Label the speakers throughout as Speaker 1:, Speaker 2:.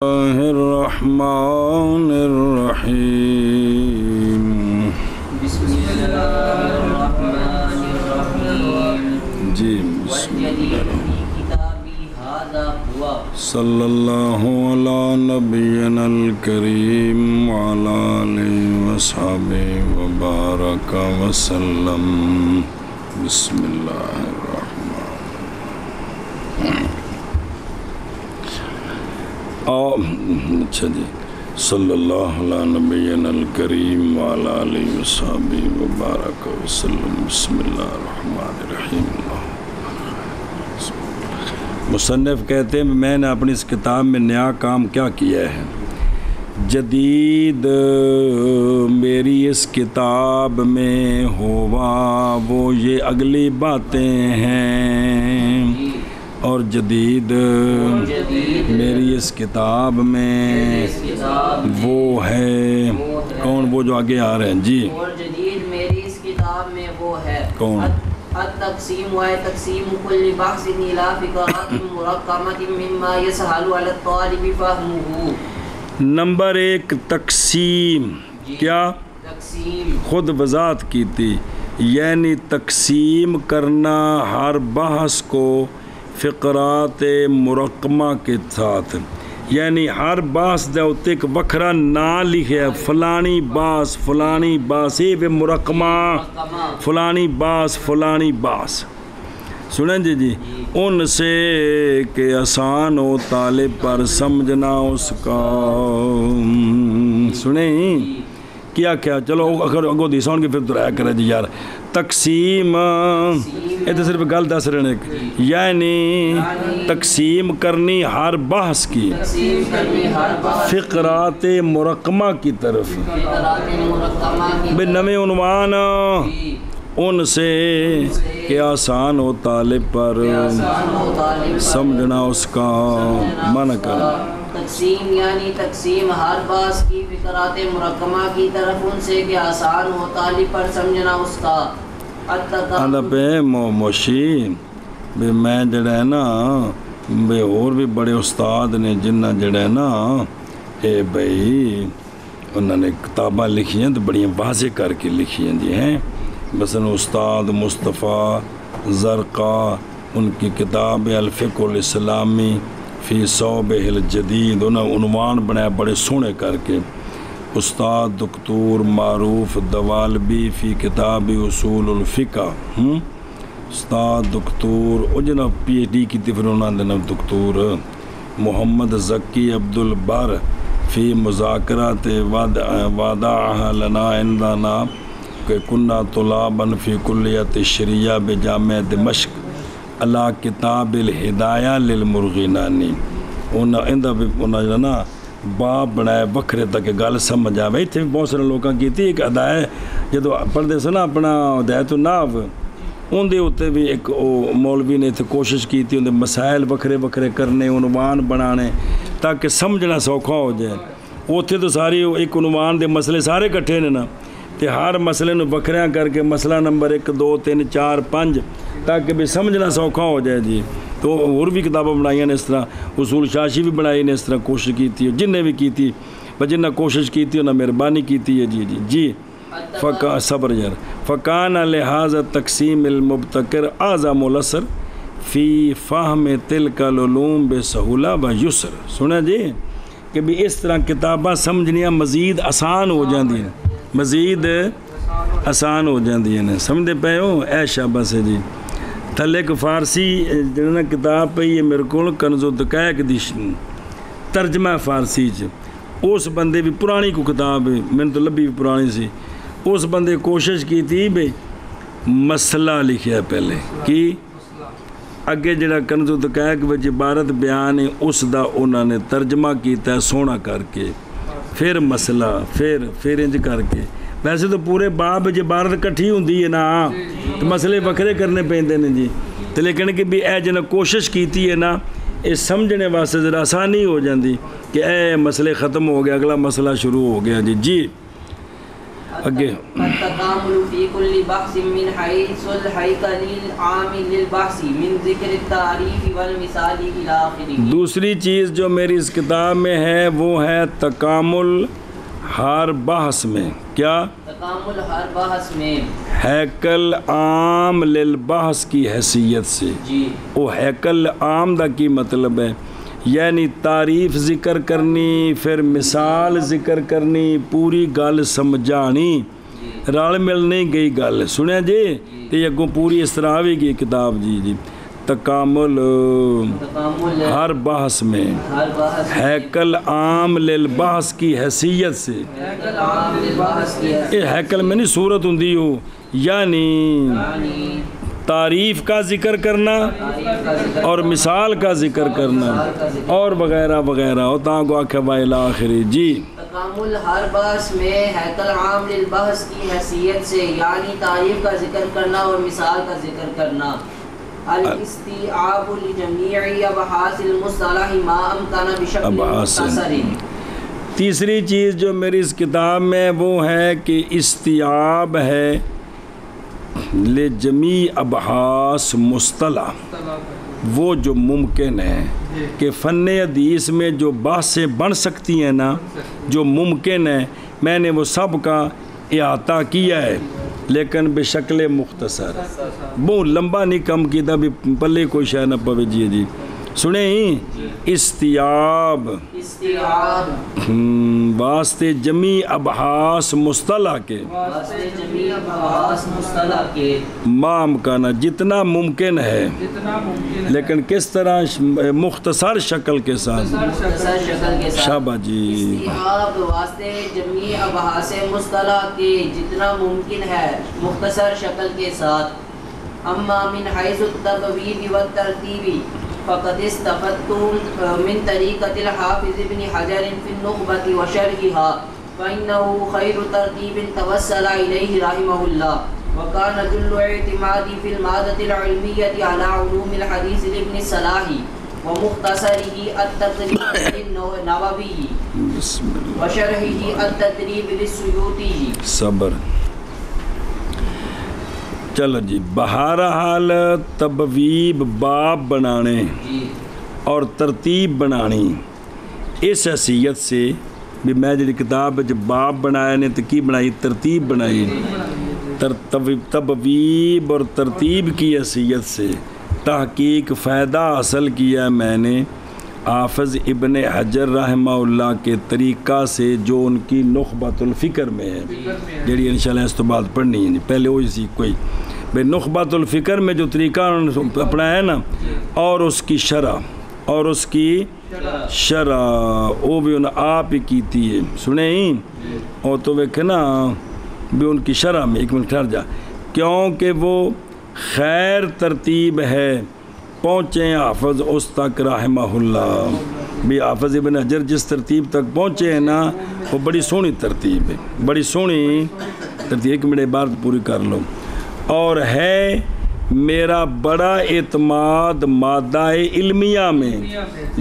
Speaker 1: اللہ الرحمن الرحیم
Speaker 2: بسم اللہ الرحمن الرحیم
Speaker 1: جی بسم اللہ
Speaker 2: کتابی ھذا ہوا
Speaker 1: صلی اللہ علی نبینا الکریم وعلی آلہ وصحبہ وبارک وسلم بسم اللہ اچھا جی صلی اللہ علیہ نبینا الکریم وعلی آلہ وصحبہ وبارک وسلم بسم اللہ الرحمن الرحیم مصنف کہتے ہیں میں نے اپنی اس کتاب میں نیا کام کیا کیا ہے؟ جدید میری اس کتاب میں ہوا وہ یہ اگلی باتیں ہیں، اور جدید میری اس کتاب میں وہ ہے کون؟ وہ جو آگے آ رہے ہیں جی،
Speaker 2: اور جدید میری اس کتاب میں وہ ہے
Speaker 1: کون؟
Speaker 2: التقسیم و تقسیم کل بحث الى فقرات مرقمۃ مما يسهل على الطالب فهمه۔
Speaker 1: نمبر ایک تقسیم، کیا
Speaker 2: تقسیم
Speaker 1: خود وضاحت کی تھی، یعنی تقسیم کرنا ہر بحث کو فقرات مرقمہ کے ساتھ، یعنی ہر باس دے اُتے ایک وکھرا نا لکھے فلانی باس فلانی باس، یہ مرقمہ فلانی باس فلانی باس، سنیں جی ان سے کہ آسان ہو طالب پر سمجھنا اس کا، سنیں کیا کیا چلو اگر اگو دیسان کے پھر تو رہا کرے جی یار تقسیم یہ تو صرف گل دس رہے ہیں، یعنی تقسیم کرنی ہر بحث کی فقرات مرقمہ کی طرف بے نویں عنوان ان سے کہ آسان ہو طالب پر سمجھنا اس کا منع کرنا۔
Speaker 2: تقسیم یعنی تقسیم ہر باس کی فقرات مرقمہ کی طرف ان سے کہ آسان ہو طالب پر سمجھنا اس کا۔
Speaker 1: آدھا پہ موشی بے میں جڑا ہے نا بے اور بھی بڑے استاد نے جنہ جڑا ہے نا اے بھئی انہوں نے کتاباں لکھی ہیں تو بڑی واضح کر کے لکھی ہیں جی ہیں، مثلا استاد مصطفیٰ زرقا ان کی کتاب الفقہ الاسلامی فی صوبہ الجدید انہوں نے عنوان بنایا بڑے سونے کر کے، استاد دکتور معروف دوالبی فی کتاب اصول الفقہ، استاد دکتور جنہ پی ایچ ڈی کی پھر انہوں نے دکتور محمد ذکی عبدالبر فی مذاکرات وادعہ لنا عندنا کہ کنہ طلابا فی کلیت الشریعہ بجامع دمشق علی کتاب الہدایہ للمرغینانی، انہوں نے نا باپ بنائے وکھرے تک گل سمجھ آئے۔ اتنے بھی بہت سارے لوگوں کی تھی ایک ادائے جدو پڑھتے سے نا اپنا ہدایت الناف اندر اتنے بھی ایک مولوی نے اتنے کوشش کی تھی اندر مسائل وکھرے وکھرے کرنے عنوان بنانے تاکہ سمجھنا سوکھا ہو جائے۔ اتنے تو ساری ایک عنوان دے مسئلے سارے کٹھے نے نا، تے ہر مسئلے نو وکھریاں کر کے مسئلہ نمبر 1 2 3 4 5 تاکہ بھی سمجھنا سوکھا ہو جائے جی۔ تو اور بھی کتابیں بنائی ہیں اس طرح، اصول شاشی بھی بنائی نے اس طرح کوشش کی تھی، جن نے بھی کی تھی جن نے کوشش کی تھی انہیں مہربانی کی تھی جی جی جی صبر یار فکان لہذا تقسیم المبتکر اعظم الاثر فی فہم تلک العلوم بسہولہ و یسر، سنا جی کہ بھی اس طرح کتاباں سمجھنیاں مزید آسان ہو جاندی ہیں، مزید آسان ہو جاندی ہیں، سمجھتے پے ہو؟ اے شاباش ہے جی۔ تھلے ایک فارسی جنہاں کتاب پہ یہ میرے کو کنز الدقائق دی ترجمہ فارسی اس بندے بھی پرانی کو کتاب ہے، میں نے تو لبی بھی پرانی سی، اس بندے کوشش کی تھی بھئی مسئلہ لکھیا پہلے کی اگے جڑا کنز الدقائق وچ عبارت بیان ہے اس دا انہوں نے ترجمہ کیتا ہے سونا کر کے، پھر مسئلہ پھر انج کر کے، ویسے تو پورے باب جی عبارت کٹھی ہوندی ہے نا تو مسئلے وکھرے کرنے پیندے نے جی، تو لیکن کہ بھی اے جنہیں کوشش کیتی ہے نا یہ سمجھنے واسطے ذرا آسانی ہو جاندی کہ اے مسئلے ختم ہو گیا اگلا مسئلہ شروع ہو گیا جی جی۔ اگے
Speaker 2: التكامل في كل بحث من حيث الهيكل العام للبحث من ذکر التعریف والمثال الى آخره.
Speaker 1: دوسری چیز جو میری اس کتاب میں ہے وہ ہے تکامل ہر بحث میں. کیا؟
Speaker 2: تکامل ہر بحث میں
Speaker 1: ہیکل عام للبحث کی حیثیت سے.
Speaker 2: جی
Speaker 1: وہ ہیکل عام دا کی مطلب ہے یعنی تعریف ذکر کرنی پھر مثال ذکر کرنی پوری گل سمجھانی رل مل نہیں گئی گل سنیا جی تے اگوں پوری اس طرح آئے گی کتاب. جی جی تکامل ہر بحث میں
Speaker 2: ہر بحث
Speaker 1: ہیکل عام للبحث کی حیثیت سے.
Speaker 2: ہیکل عام للبحث کی
Speaker 1: یہ ہیکل میں نہیں صورت ہوندی ہو یعنی
Speaker 2: یعنی
Speaker 1: تعریف کا ذکر کرنا اور مثال کا ذکر کرنا اور وغیرہ وغیرہ ہوتا کو آخر بائل آخری. جی
Speaker 2: تکامل ہر بحث میں ہیکل عام للبحث کی حیثیت سے یعنی تعریف کا ذکر کرنا اور مثال کا ذکر کرنا. الاستیعاب لجمیع ابحاث المصطلح ما امکن بشکل مختصر.
Speaker 1: تیسری چیز جو میری اس کتاب میں وہ ہے کہ استیعاب ہے لجمیع ابحاث مصطلح وہ جو ممکن ہے کہ فن حدیث میں جو بحثیں بن سکتی ہیں نا جو ممکن ہے میں نے وہ سب کا احاطہ کیا ہے لیکن بشکل مختصر. بہت لمبا نہیں کم کیتا بھی پلے کوئی شے نہ پوے. جی جی سنیں استیعاب واسطے جمیع ابحاث مصطلح کے ما امکانہ جتنا ممکن ہے لیکن کس طرح مختصر شکل کے ساتھ. شابہ جی
Speaker 2: استیعاب واسطے جمیع ابحاث مصطلح کے جتنا ممکن ہے مختصر شکل کے ساتھ. اما من حیث التبویب والترتیب فقد استفدت من طریقة الحافظ ابن حجر في النخبة وشرحها فإنه خير ترتیب توسل إليه رحمه الله. وكان جل اعتمادي في المادة العلمية على علوم الحديث لابن الصلاح ومختصره التقريب للنووي وشرحه التدريب للسيوطي.
Speaker 1: صبر. چلو جی بہرحال تبویب باب بنانے اور ترتیب بنانی اس حیثیت سے بھی میں جی کتاب جب باب بنایا نے تو کی بنائی ترتیب بنائی. تبویب اور ترتیب کی حیثیت سے تحقیق فائدہ حاصل کیا میں نے حافظ ابن حجر رحمہ اللہ کے طریقہ سے جو ان کی نخبۃ الفکر میں ہے جیڑی انشاءاللہ اس تو بعد پڑھنی ہے. پہلے وہی سی کوئی بھئی نخبۃ الفکر میں جو طریقہ انہوں نے اپنا ہے نا اور اس کی شرح وہ بھی انہیں آپ ہی کیتی ہے. سنیں ہی اور تو ویکھے نا بھی ان کی شرح میں ایک منٹ ٹھہر جا کیونکہ وہ خیر ترتیب ہے پہنچے حافظ اس تک رحمہ اللہ. بھی حافظ ابن حجر جس ترتیب تک پہنچے ہیں نا وہ بڑی سونی ترتیب ہے بڑی سونی ترتیب. ایک منٹ بات پوری کر لو. اور ہے میرا بڑا اعتماد مادہ علمیہ میں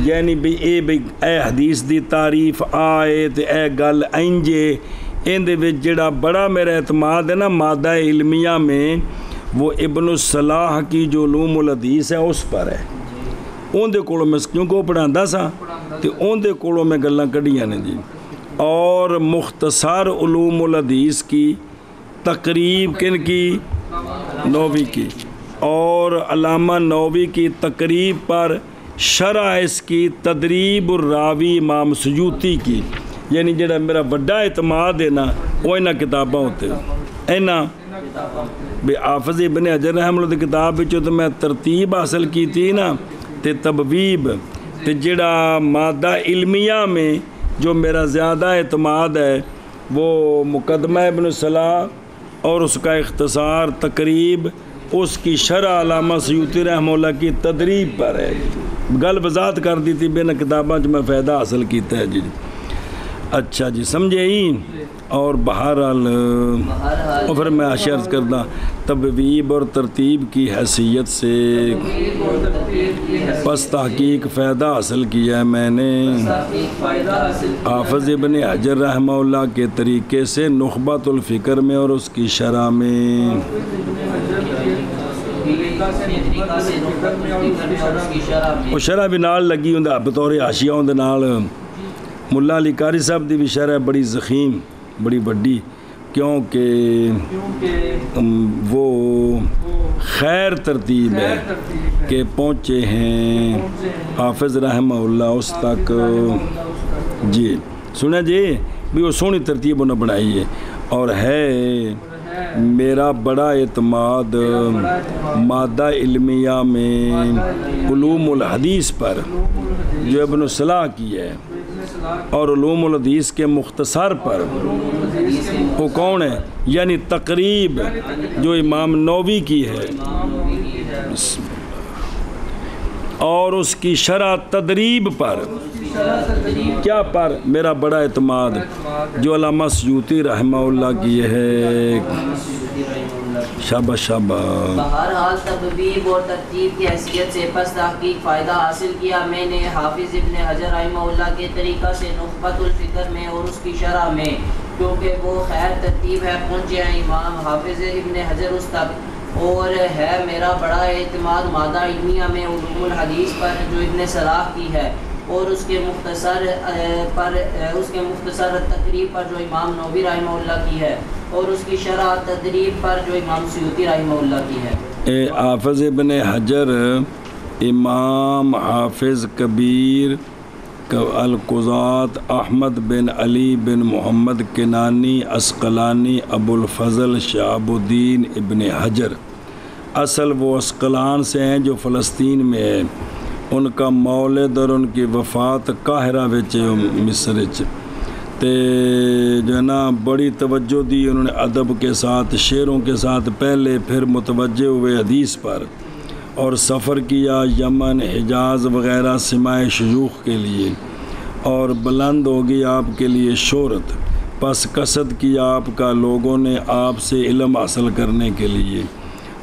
Speaker 1: یعنی بھی اے حدیث دی تعریف آئے تے اے گل انجے اندے وچ جڑا بڑا میرا اعتماد ہے نا مادہ علمیہ میں وہ ابن الصلاح کی جو علوم الحدیث ہے اس پر ہے. اندے کولوں میں کیونکہ وہ پڑھاندا سا تے اندے کولوں میں گلاں کڈیاں نے جی. اور مختصر علوم الحدیث کی تقریب کن کی نووی کی اور علامہ نووی کی تقریب پر شرح اس کی تدریب الراوی امام سیوطی کی یعنی جڑا میرا بڑا اعتماد ہے نا وہ انہاں کتاباں ہوتے اینا بھی حافظ ابن حجر رحمہ اللہ دی کتاب وچوں تو میں ترتیب حاصل کی تھی نا تے تبویب تے جڑا مادہ علمیہ میں جو میرا زیادہ اعتماد ہے وہ مقدمہ ابن الصلاح اور اس کا اختصار تقریب اس کی شرح علامہ سیوطی رحمہ اللہ کی تدریب پر ہے. گل بذات کر دی تھی بین کتاباں جو میں فائدہ حاصل کیتا ہے جی. اچھا جی سمجھے ہی. اور بہرحال اور پھر میں عرض کرتا تبویب اور ترتیب کی حیثیت سے پس تحقیق فائدہ حاصل کیا ہے میں نے حافظ ابن حجر رحمہ اللہ کے طریقے سے نخبۃ الفکر میں اور اس کی شرح میں. وہ شرح بھی نال لگی ہوں بطور حاشیہ ہوں نال. ملا علی قاری صاحب دی بھی شرح بڑی ضخیم بڑی بڑی کیونکہ وہ خیر ترتیب ہے کہ پہنچے ہیں حافظ رحمہ اللہ اس تک. جی سنیں جی بھی وہ سونی ترتیب انہوں نے بنائی ہے. اور ہے میرا بڑا اعتماد مادہ علمیہ میں علوم الحدیث پر جو ابن الصلاح کی ہے اور علوم الحدیث کے مختصر پر. وہ کون ہے؟ یعنی تقریب جو امام نووی کی ہے اور اس کی شرح تدریب پر. کیا پر؟ میرا بڑا اعتماد جو علامہ سیوطی رحمہ اللہ کی ہے. شاباش شاباش.
Speaker 2: بہرحال تبویب اور ترتیب کی حیثیت سے پس تحقیق فائدہ حاصل کیا میں نے حافظ ابن حجر رحمہ اللہ کے طریقہ سے نخبۃ الفکر میں اور اس کی شرح میں کیونکہ وہ خیر ترتیب ہے پہنچے ہیں امام حافظ ابن حجر اس تک. اور ہے میرا بڑا اعتماد مادہ علمیہ میں علوم الحدیث پر جو ابن صلاح کی ہے اور اس کے مختصر تقریب پر جو امام نووی رحمہ اللہ کی ہے اور اس کی شرح تدریب پر جو امام سیوطی رحمہ اللہ کی ہے.
Speaker 1: حافظ ابن حجر امام حافظ کبیر القضات احمد بن علی بن محمد کنانی عسقلانی ابو الفضل شہاب الدین ابن حجر. اصل وہ عسقلان سے ہیں جو فلسطین میں ہے. ان کا مولد اور ان کی وفات قاہرہ وچ مصر وچ تے جو ہے نا بڑی توجہ دی انہوں نے ادب کے ساتھ شعروں کے ساتھ پہلے پھر متوجہ ہوئے حدیث پر اور سفر کیا یمن حجاز وغیرہ سماع شیوخ کے لیے اور بلند ہوگی آپ کے لیے شہرت. پس قصد کیا آپ کا لوگوں نے آپ سے علم حاصل کرنے کے لیے.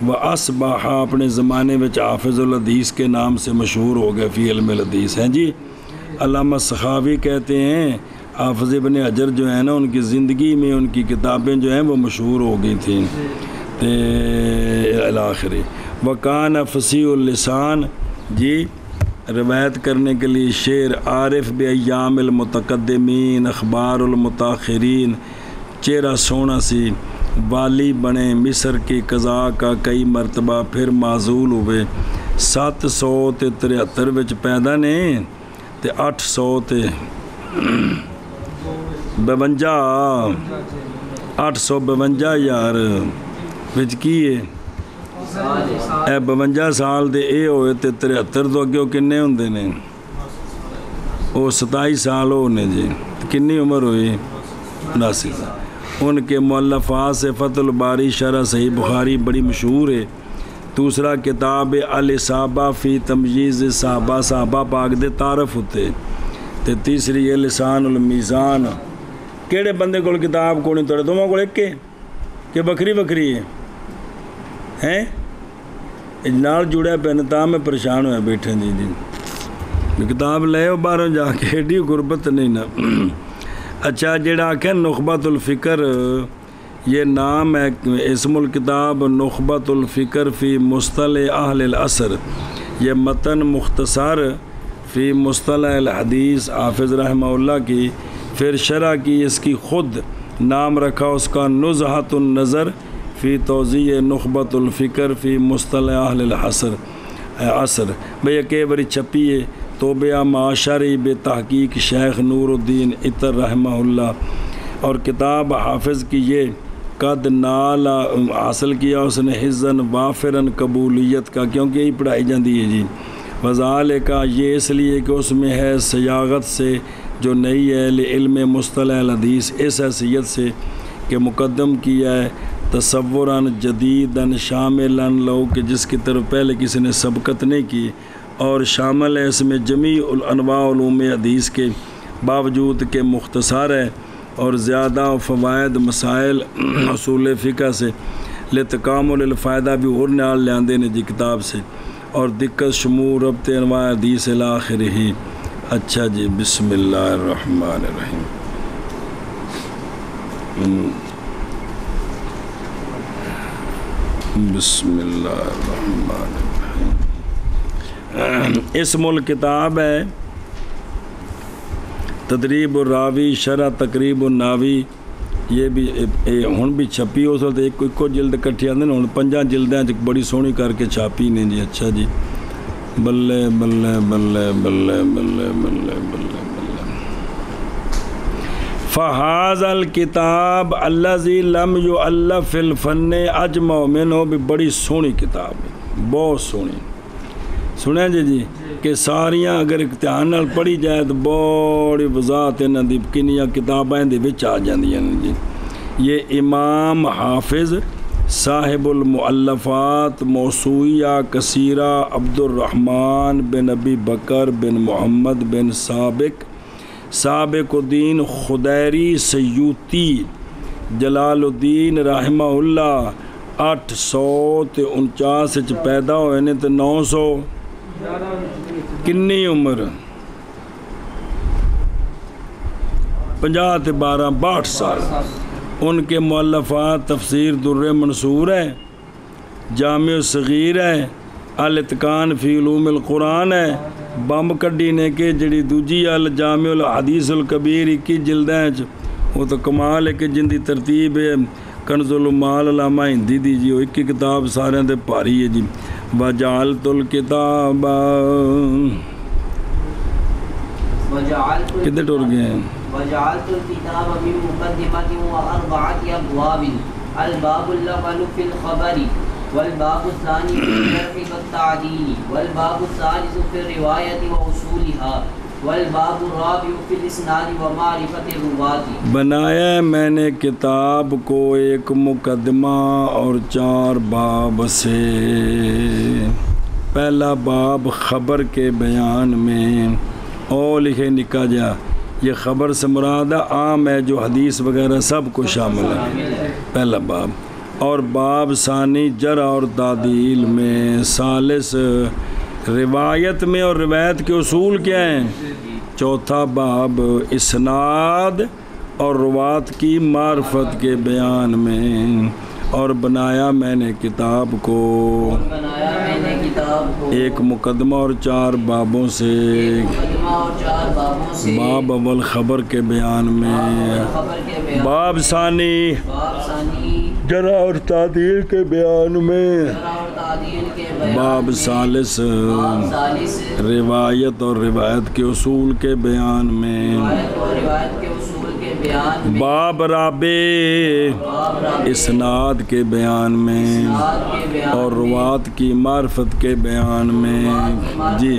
Speaker 1: وَأَصْبَحَ اپنے زمانے میں حافظ الحدیث کے نام سے مشہور ہو گئے فی علم الحدیث ہیں جی. علامہ سخاوی کہتے ہیں حافظ ابن حجر جو ہے نا ان کی زندگی میں ان کی کتابیں جو ہیں وہ مشہور ہو گئی تھیں الاخری. وکان فصیح اللسان جی روایت کرنے کے لیے شعر عارف بایام المتقدمین اخبار المتاخرین چہرہ سونا سی والی بنے مصر کی قضاء کا کئی مرتبہ پھر معزول ہوئے. 773 وچ پیدا نے تے 852 852 یار وچ کی ہے اے 52 سال دے اے ہوئے تے 73 تو اگے کنے ہوندے نے وہ 27 سال ہونے جی. کنی عمر ہوئی 79 سال. ان کے مؤلفات سے فتح الباری شرح صحیح بخاری بڑی مشہور ہے. دوسرا کتاب الاصابہ فی تمییز صحابہ صحابہ پاک دے تعارف ہوتے تے تیسری ہے لسان المیزان. کیڑے بندے کو کتاب کو نہیں توڑے دونوں کو ایک کہ بکری بکری ہے نال جڑیا پہنتا میں پریشان ہویا بیٹھے جی کتاب لے باہروں جا کے ایڈی غربت نہیں نا. اچھا جڑا کہ نخبۃ الفکر یہ نام ہے اسم الکتاب نخبۃ الفکر فی مصطلح اہل العصر. یہ متن مختصر فی مصطلح الحدیث حافظ رحمہ اللہ کی. پھر شرح کی اس کی خود نام رکھا اس کا نزہۃ النظر فی توضیح نخبۃ الفکر فی مصطلح اہل العصر. بھئی کہ بری چھپی ہے توبہ معاشری بے تحقیق شیخ نور الدین عطر رحمہ اللہ. اور کتاب حافظ کی یہ قد نال حاصل کیا اس نے حزن وافرن قبولیت کا کیونکہ یہی پڑھائی جاتی ہے جی. وزال کا یہ اس لیے کہ اس میں ہے سیاغت سے جو نئی ہے علم مصطلح الحدیث اس حیثیت سے کہ مقدم کیا ہے تصوراً جدیداً شاملاً لو کہ جس کی طرف پہلے کسی نے سبقت نہیں کی اور شامل ہے اس میں جمیع الانواع علوم حدیث کے باوجود کہ مختصر ہے اور زیادہ فوائد مسائل اصول فقہ سے لتکامل الفائدہ بھی اور نال لیاندے نے جی کتاب سے، اور دقت شمول ربط انواع حدیث الاخر ہی۔ اچھا جی، بسم اللہ الرحمن الرحیم۔ بسم اللہ الرحمن الرحیم۔ اسم الکتاب ہے تدریب الراوی شرح تقریب الناوی، یہ بھی ہن بھی چھپی ہو سکتا ایک جلد کٹھی آدھے نا، ہن 5 جلدیں بڑی سونی کر کے چھاپی نے جی۔ اچھا جی، بلے بلے بلے بلے بلے بلے بلے بلے۔ فہذا الکتاب الذی لم یؤلف فی الفن اجمع منہ، بھی بڑی سونی کتاب ہے، بہت سونی۔ سنیں جی کہ ساریاں اگر اختیار نال پڑھی جائے تو بڑی وضاحت انہاں دی کنیاں کتاباں دے وچ آ جاندیاں جی۔ یہ امام حافظ صاحب المؤلفات موسوعیہ کثیرہ عبد الرحمن بن ابی بکر بن محمد بن سابق الدین خدیری سیوطی جلال الدین رحمہ اللہ 849 پیدا ہوئے نے تو 900 کنی عمر 50 تے 12 62 سال۔ ان کے مؤلفات تفسیر در منصور ہے، جامع الصغیر ہے، الاتقان فی علوم القرآن ہے، بمب کڈی نے کہ جڑی دوجی الجامع الحدیث الکبیر 21 جلدیں وہ تو کمال ہے کہ جن دی ترتیب ہے کنز المال علامہ ہندی دی جی، وہ ایک کتاب سارے دے پاری ہے جی۔ وجعلت الکتاب کدھے ٹور گئے ہیں؟
Speaker 2: وجعلت الكتاب من مقدمة و4 ابواب، الباب الاول في الخبر، والباب الثاني في الجرح والتعديل، والباب الثالث في الرواية وأصولها، والباب الرابع في الاسناد ومعرفة الرواة۔
Speaker 1: بنایا میں نے کتاب کو ایک مقدمہ اور 4 باب سے۔ پہلا باب خبر کے بیان میں، او لکھے نکا جا، یہ خبر سے مراد عام ہے جو حدیث وغیرہ سب کو شامل ہے، پہلا باب۔ اور باب ثانی جرح اور تعدیل میں، ثالث روایت میں اور روایت کے اصول کیا ہیں، چوتھا باب اسناد اور روات کی معرفت کے بیان میں۔ اور بنایا میں نے کتاب کو ایک مقدمہ اور 4 بابوں سے، باب اول خبر کے بیان میں، باب ثانی جرح اور تعدیل کے بیان میں، باب ثالث روایت اور روایت کے اصول کے بیان میں، باب رابع اسناد کے بیان میں اور روات کی معرفت کے بیان میں جی۔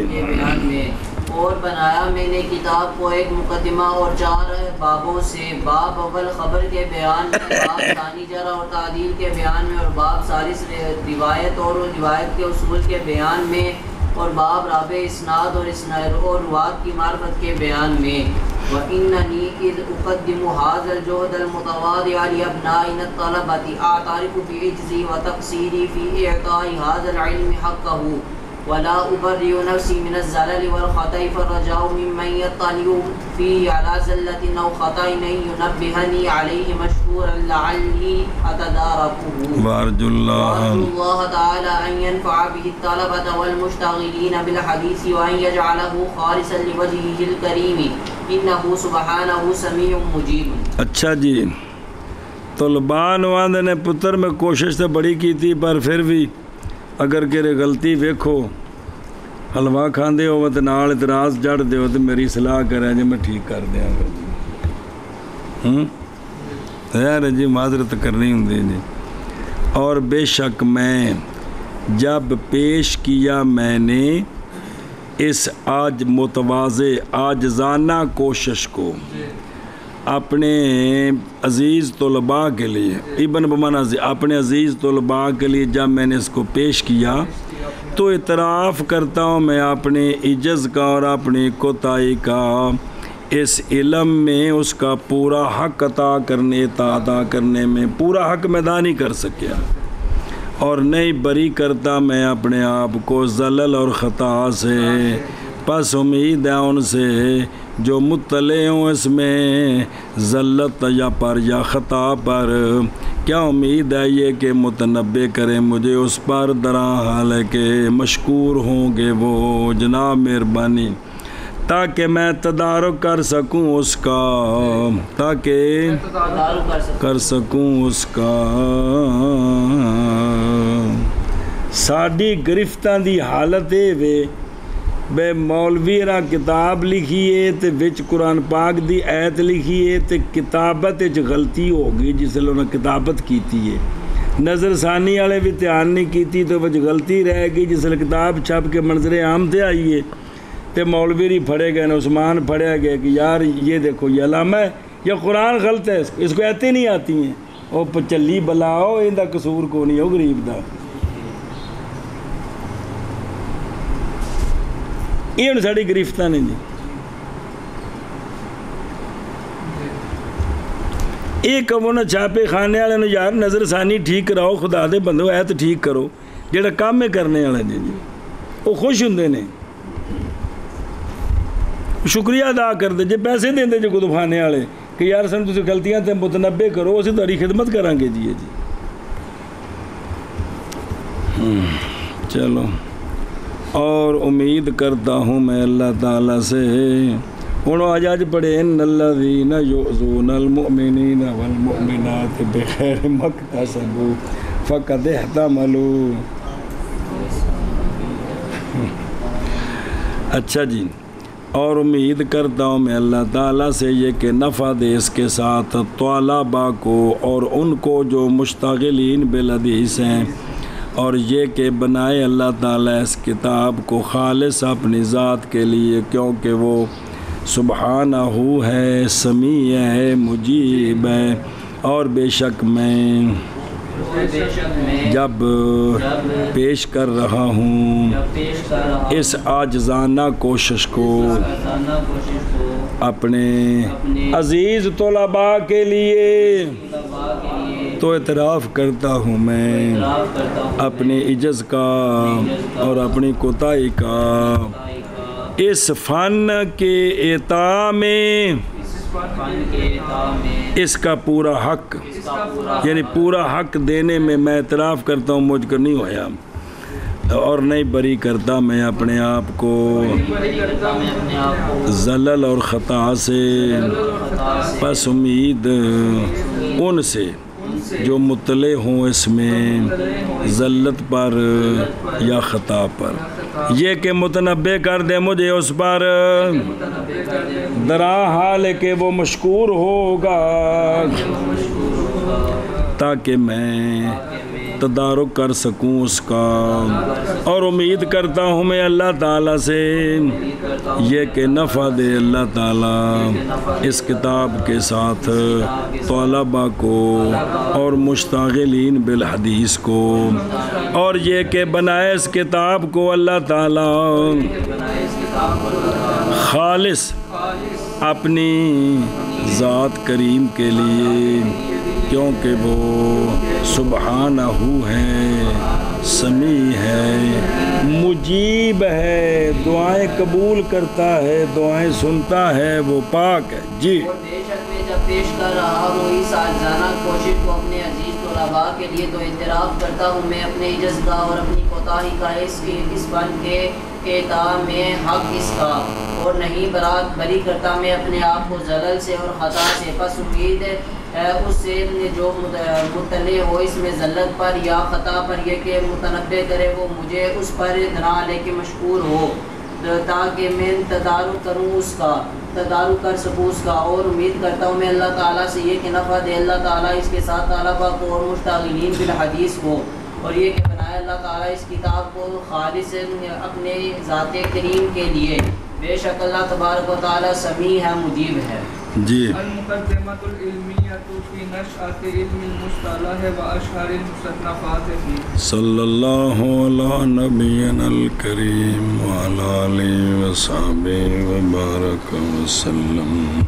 Speaker 2: اور بنایا میں نے کتاب کو ایک مقدمہ اور 4 بابوں سے، باب اول خبر کے بیان میں، باب ثانی جرح اور تعدیل کے بیان میں، اور باب ثالث روایت اور روایت کے اصول کے بیان میں، اور باب رابع اسناد اور روات کی معرفت کے بیان میں۔ وَإِنَّنِي إِذْ أُقَدِّمُ هَذَا الْجُهْدَ الْمُتَوَاضِعَ لِأَبْنَائِنَا الطَّلَبَةِ أَعْتَرِفُ بِعِجْزِي وَتَقْصِيرِي فِي إِعْطَاءِ هَذَا الْعِلْمِ حَقَّهُ، وَلَا أُبَرِّئُ نَفْسِي مِنَ الزَّلَلِ وَالْخَطَإِ، فَالرَّجَاءُ مِمَّنْ يَطَّلِعُ فِيهِ عَلَى زَلَّةٍ أَوْ خَطَإٍ أَنْ يُنَبِّهَنِي عَلَيْهِ مَشْكُورًا لَعَلِّي أَتَدَارَكُهُ، وَأَرْجُو اللَّهَ تَعَالَى أَنْ يَنْفَعَ بِهِ الطَّلَبَةَ وَالْمُشْتَغِلِينَ بِالْحَدِيثِ وَأَنْ يَجْعَلَهُ خَالِصًا لِوَجْهِهِ الْكَرِيمِ إِنَّهُ سُبْحَانَهُ سَمِيعٌ مُجِيبٌ۔
Speaker 1: اچھا جی، طلباء نواندے نے پتر میں کوشش تو بڑی کی تھی، پر پھر بھی اگر کرے غلطی ویکھو، حلوہ کھاندے ہو تو نال اعتراض جڑ دے ہو تو میری صلاح کرے جی میں ٹھیک کر دیا گا یار جی، معذرت کرنی ہوں جی۔ اور بے شک میں جب پیش کیا میں نے اس آج متواضع عاجزانہ کوشش کو اپنے عزیز طلباء کے لیے، ابن بمانا اپنے عزیز طلباء کے لیے جب میں نے اس کو پیش کیا تو اعتراف کرتا ہوں میں اپنے عجز کا اور اپنی کوتاہی کا، اس علم میں اس کا پورا حق ادا کرنے میں پورا حق میں ادا نہیں کر سکیا، اور نہیں بری کرتا میں اپنے آپ کو زلل اور خطا سے، پس امید ہے ان سے جو مطلع ہوں اس میں زلت یا خطا پر، کیا امید ہے یہ کہ متنبع کریں مجھے اس پر، درا حال ہے کہ مشکور ہوں گے وہ جناب مہربانی، تاکہ میں تدارک کر سکوں اس کا، تاکہ کر سکوں اس کا۔ ساڈی گرفتاں دی حالت اے وے بے مولوی را کتاب لکھیے تے وچ قرآن پاک دی ایت لکھیے تے کتابت وچ غلطی ہو گئی، جس لئے انہوں نے کتابت کیتی ہے، نظر ثانی والے بھی دھیان نہیں کیتی تو وچ غلطی رہ گئی، جس لئے کتاب چھپ کے منظر عام تے آئیے تے مولوی نہیں پڑھے گئے، عثمان پڑھے گئے کہ یار یہ دیکھو یہ علامہ ہے، یہ قرآن غلط ہے، اس کو ایتیں نہیں آتی ہیں، او پچلی بلاؤ ان دا قصور کو نہیں ہو غریب دا۔ یہ ہن ساڈی گرفتاں نے جی، یہ کہو نا چھاپے خانے والے نے یار نظر ثانی ٹھیک کراؤ، خدا دے بندو ایت ٹھیک کرو، جڑا کام ہے کرنے والے جی وہ خوش ہوندے نے، شکریہ ادا کرتے جی، پیسے دیندے جو کتب خانے والے کہ یار سن تسی غلطیاں تے متنبع کرو، اسی تہاڈی خدمت کریں گے جی۔ چلو، اور امید کرتا ہوں میں اللہ تعالیٰ سے، انہوں آج پڑھے ان الذین یؤذون المؤمنین والمؤمنات بغیر ما اکتسبوا فقد احتملوا۔ اچھا جی، اور امید کرتا ہوں میں اللہ تعالیٰ سے یہ کہ نفع دے اس کے ساتھ طلباء کو اور ان کو جو مشتغلین بالحدیث ہیں، اور یہ کہ بنائے اللہ تعالیٰ اس کتاب کو خالص اپنی ذات کے لیے، کیونکہ وہ سبحانہ ہے، سمیع ہے، مجیب ہے، اور بے شک میں جب پیش کر رہا ہوں اس عاجزانہ کوشش کو اپنے عزیز طلباء کے لیے، تو اعتراف کرتا ہوں میں اپنی عجز کا اور اپنی کوتاہی کا، اس فن کے اعطاء میں اس کا پورا حق، یعنی پورا حق دینے میں میں اعتراف کرتا ہوں مجھ کو نہیں ہویا، اور نہیں بری کرتا میں اپنے آپ کو زلل اور خطا سے، پس امید ان سے جو مطلع ہوں اس میں ذلت پر یا خطا پر، یہ کہ متنبع کر دے مجھے اس پر، درا حال کہ وہ مشکور ہوگا، تاکہ میں تدارک کر سکوں اس کا، اور امید کرتا ہوں میں اللہ تعالیٰ سے یہ کہ نفع دے اللہ تعالیٰ اس کتاب کے ساتھ طلباء کو اور مشتغلین بالحدیث کو، اور یہ کہ بنائے اس کتاب کو اللہ تعالیٰ خالص اپنی ذات کریم کے لیے، کیونکہ وہ سبحانہ ہے، سمیع ہے، مجیب ہے، دعائیں قبول کرتا ہے، دعائیں سنتا ہے، وہ پاک ہے جی۔
Speaker 2: اور بے شک میں جب پیش کر رہا ہوں اس عاجزانہ کوشش کو اپنے عزیز طلباء کے لیے، تو اعتراف کرتا ہوں میں اپنے عجز کا اور اپنی کوتاہی کا، اس فن کے اعطاء میں حق اس کا، اور نہیں بری کرتا میں اپنے آپ کو زلل سے اور خطا سے، پس امید ہے اس سے جو مطلع ہو اس میں ذلت پر یا خطا پر، یہ کہ متنبع کرے وہ مجھے اس پر نہ لے کے مشکور ہو، تاکہ میں تدارک کروں اس کا، تدارک کر سکوں اس کا، اور امید کرتا ہوں میں اللہ تعالیٰ سے یہ کہ نفع دے اللہ تعالیٰ اس کے ساتھ طلباء کو اور مشتغلین بالحدیث کو، اور یہ کہ بنائے اللہ تعالیٰ اس کتاب کو خالص اپنے ذات کریم کے لیے، بے شک اللہ تبارک و تعالیٰ سمیع ہے، مجیب ہے۔
Speaker 1: جی
Speaker 3: المقدمۃ العلمیہ فی نشأۃ علم المصطلح و اشہر المصنفات فی
Speaker 1: صلی اللہ علی نبینا الکریم وعلی آلہ وصحبہ وبارک وسلم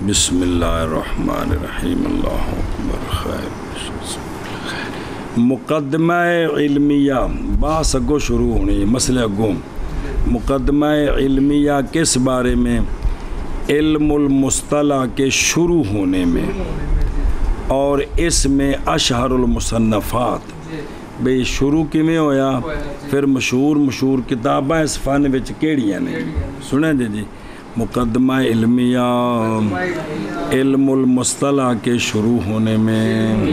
Speaker 1: بسم اللہ الرحمن الرحیم اللہ اکبر خیر مقدمہ علمیہ بحث اگوں شروع ہونی مسئلہ اگوں مقدمہ علمیہ کس بارے میں علم المصطلح کے شروع ہونے میں اور اس میں اشہر المصنفات بھئی شروع کیویں ہویا پھر مشہور کتاباں اس فن وچ کیڑیاں نے سنیں جی مقدمہ علمیہ علم المصطلح کے شروع ہونے میں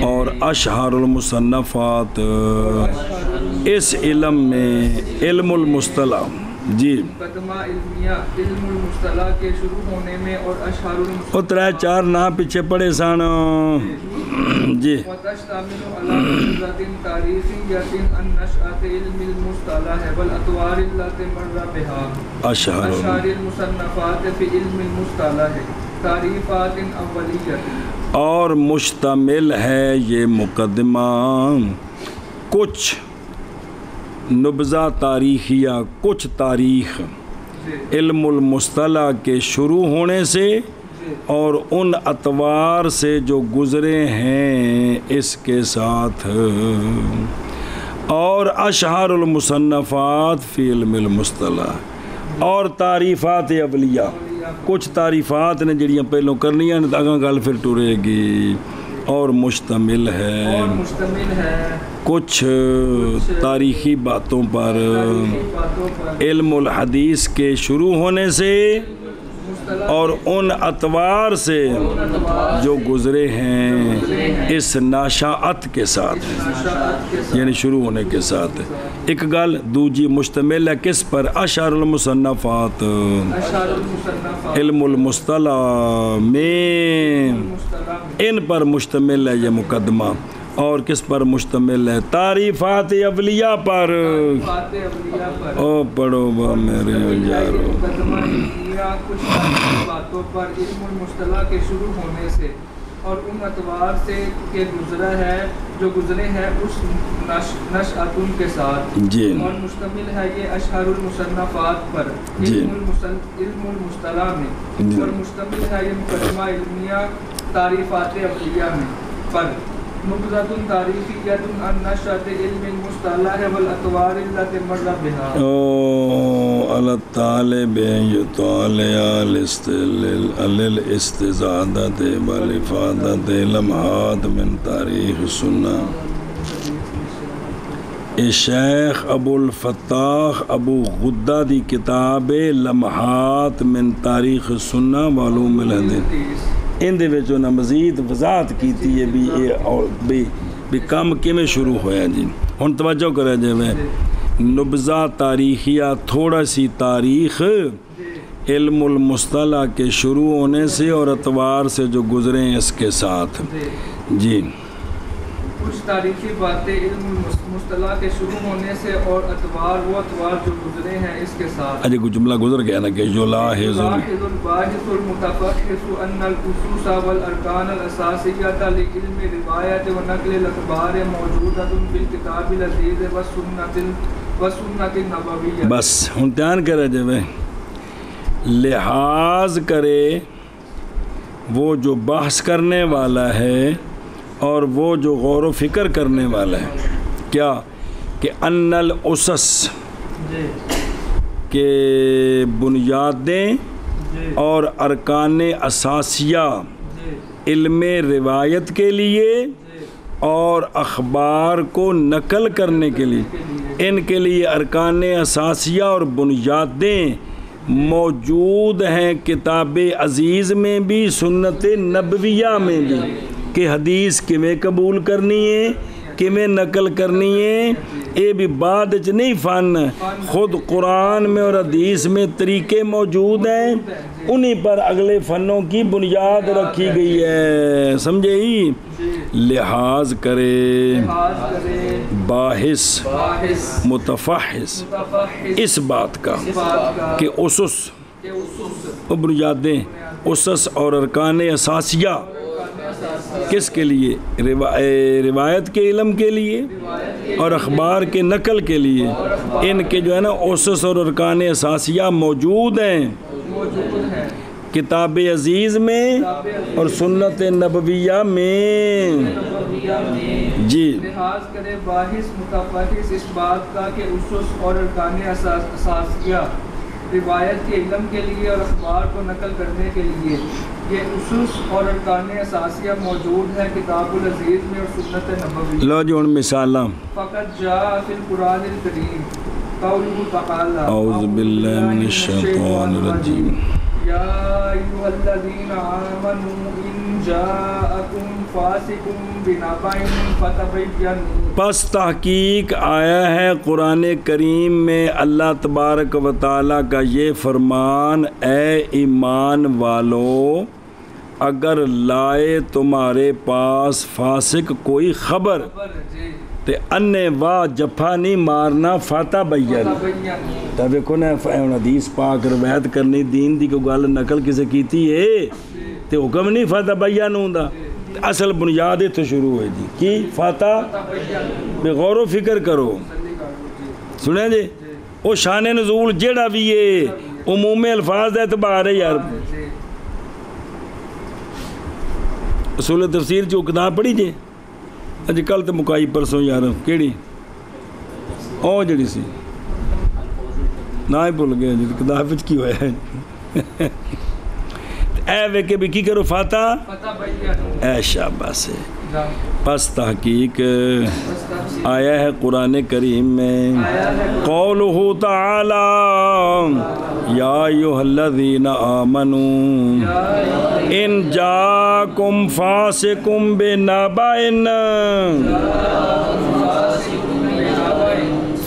Speaker 1: اور اشہر المصنفات اس علم میں علم المصطلح جی
Speaker 3: مقدمہ علمیہ علم المصطلح کے شروع ہونے میں اور اشہر
Speaker 1: وہ ترے چار نام پیچھے پڑے سن جی
Speaker 3: وتشتمل علی نبذۃ تاریخیۃ عن نشأۃ علم المصطلح والاطوار التي مر بها
Speaker 1: اشہر
Speaker 3: المصنفات فی علم المصطلح تعریفات اولیہ
Speaker 1: اور مشتمل ہے یہ مقدمہ کچھ نبذہ تاریخیہ کچھ تاریخ علم المصطلح کے شروع ہونے سے اور ان اطوار سے جو گزرے ہیں اس کے ساتھ اور اشہر المصنفات فی علم المصطلح اور تعریفات اولیہ کچھ تعریفات نے جڑیاں پہلوں کرنیاں نے اگاں گل پھر ٹرے گی اور مشتمل ہے کچھ تاریخی باتوں پر علم الحدیث کے شروع ہونے سے اور ان اطوار سے جو گزرے ہیں اس ناشاعت کے ساتھ یعنی شروع ہونے کے ساتھ ایک گل دوجی مشتمل ہے کس پر اشہر المصنفات علم المصطلح میں ان پر مشتمل ہے یہ مقدمہ اور کس پر مشتمل ہے تعریفات اولیاء پر او پڑھو با میرے یارو
Speaker 3: کچھ باتوں پر علم المصطلح کے شروع ہونے سے اور ان اطوار سے کے جو گزرے ہیں اس نشأتن کے ساتھ
Speaker 1: جی
Speaker 3: اور مشتمل ہے یہ اشہر المصنفات پر علم المصطلح میں اور مشتمل ہے یہ مقدمہ علمیہ تعریفات اولیاء میں پر نبذۃ تاریخیۃ عن نشأۃ علم المصطلح والاطوار التي مر بها
Speaker 1: على الطالب يطالع الاستزادة والإفادة لمحات من تاریخ السنة شیخ ابو الفتاح ابو غدہ دی کتاب لمحات من تاریخ السنة وعلوم الحدیث اندے وچ انہاں مزید وضاحت کیتی ہے بھی کام کیویں شروع ہویا جی ہن توجہ کرے جے نبذہ تاریخیہ تھوڑا سی تاریخ علم المصطلح کے شروع ہونے سے اور اطوار سے جو گزرے ہیں اس کے ساتھ جی
Speaker 3: کچھ تاریخی باتیں علم المصطلح کے شروع ہونے سے اور اطوار جو گزرے ہیں اس کے ساتھ
Speaker 1: اجے کوئی جملہ گزر گیا نا کہ یلاحظ
Speaker 3: الباحث المتفحص ان الخصوص والارکان الاساسیۃ لعلم روایت و نقل الاخبار موجودۃ فی الکتاب العزیز والسنۃ النبویہ
Speaker 1: بس ہن دھیان کرے جے لحاظ کرے وہ جو بحث کرنے والا ہے اور وہ جو غور و فکر کرنے والا ہے کیا کہ ان الاسس کے بنیادیں اور ارکان اساسیہ علم روایت کے لیے اور اخبار کو نقل کرنے کے لیے ان کے لیے ارکان اساسیہ اور بنیادیں موجود ہیں کتاب عزیز میں بھی سنت نبویہ میں بھی کہ حدیث کیویں قبول کرنی ہے کیویں نقل کرنی ہے یہ بھی بعد وچ نہیں فن خود قرآن میں اور حدیث میں طریقے موجود ہیں انہی پر اگلے فنوں کی بنیاد رکھی گئی ہے سمجھے ہی لحاظ کرے باحث متفحص اس بات کا کہ اسس
Speaker 3: کہ اسس
Speaker 1: بنیادیں، اسس اور ارکان اثاثیہ کس کے لیے؟ روایت کے علم کے لیے اور اخبار کے نقل کے لیے، ان کے جو ہے نا اسس اور ارکان اثاثیہ موجود ہیں کتاب عزیز میں اور سنت نبویہ میں۔ جی
Speaker 3: لحاظ کرے باحث متفحص اس بات کا کہ اسس اور ارکان اساسیہ روایت کے علم کے لیے اور اخبار کو نقل کرنے کے لیے یہ اسس اور ارکان اساسیہ موجود ہیں کتاب العزیز میں اور سنت نبوی۔
Speaker 1: لو جو ان مثالاں
Speaker 3: فقط جاء فی القرآن الکریم قولہ تعالی
Speaker 1: اعوذ باللہ من الشیطان الرجیم
Speaker 3: یا ایھا الذین آمنوا ان جاءکم فاسق بنبأ فتبینوا۔
Speaker 1: پس تحقیق آیا ہے قرآن کریم میں اللہ تبارک و تعالیٰ کا یہ فرمان، اے ایمان والو اگر لائے تمہارے پاس فاسق کوئی خبر تے انے واہ جفا نہیں مارنا فاتح بیان۔ تو دیکھو نا حدیث پاک روایت کرنی دین دی کو گل نقل کسے کیتی ہے تے حکم نہیں فاتح بیان ہوندا، اصل بنیاد اتھے شروع ہوئی جی کی فاتح بے غور و فکر کرو۔ سنیں جی وہ شان نزول جیڑا بھی ہے عموم الفاظ اعتبار ہے یار۔ اصول تفسیر جو کتاب پڑھی جی اج کل تو مکائی پرسوں یار کیڑی او جڑی سی نہ ہی بھول گئے جی کتاب وچ کی ہویا ہے اے وے کہ بھی کی کرو فاتح اے شاباش ہے۔ پس تحقیق آیا ہے قرآن کریم میں قولہ تعالی یا ایھا الذین آمنوا ان جاءکم فاسق بنبأ